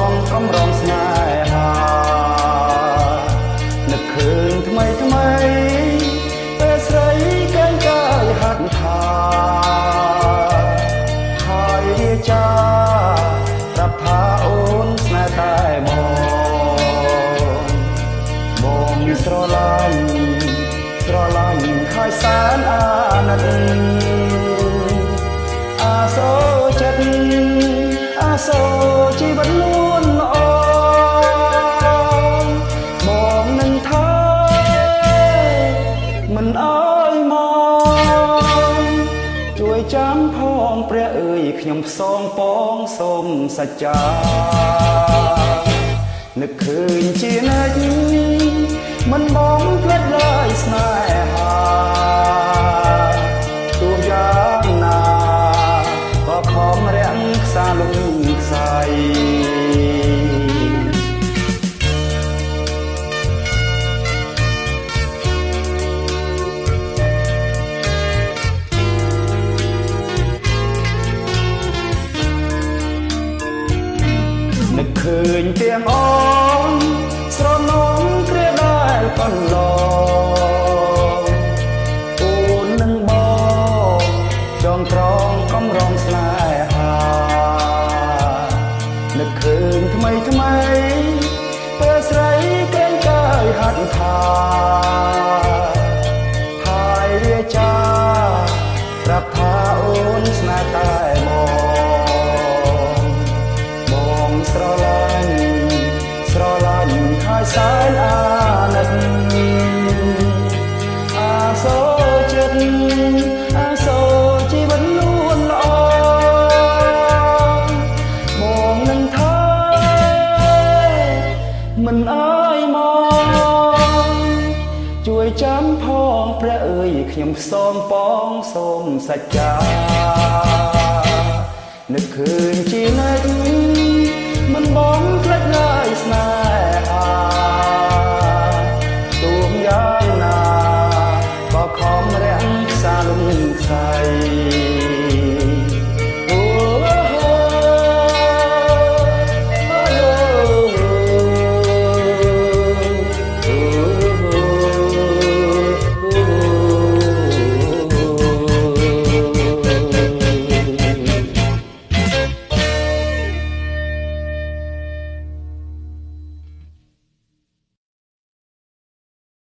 ងកំរងស្នេហានឹកឃើញថ្មីថ្មីពេលស្រីកែងកាយហាត់ថាហើយវាចាប្រាប់ថាអូនស្នេហ៍តែបងស្រឡាញ់ហើយសែនអាណិតអាសូរចិត្តអាសូរជីវិតលួនល្អបងនឹងថាមិនអើយមកជួយចាំផងព្រះអើយខ្ញុំផ្សងពងសូមសច្ចានឹកឃើញជានិច្ចមិនបងផ្លិតឡើយស្នេហាទោះយ៉ាងណាក៏ខំរាំងខ្សាលំខ្សៃនឹកឃើញទាំងអងស្រណងគ្រាដែលកន្លងអូននឹងបងចងត្រង់កំរងស្នេហានឹកឃើញថ្មីថ្មីពេលស្រីកេងកាយហាត់ថាហើយវាចាប្រាប់ថាអូនស្នេហ៍តែបងស្រឡាញ់ហើយសែនអាណិតអាសូរចិត្តអាសូរជីវិតលួនល្អបងនឹងថាមិនអើយមកជួយចាំផងព្រះអើយខ្ញុំផ្សងពងសូមសច្ចានឹកឃើញជានិច្ច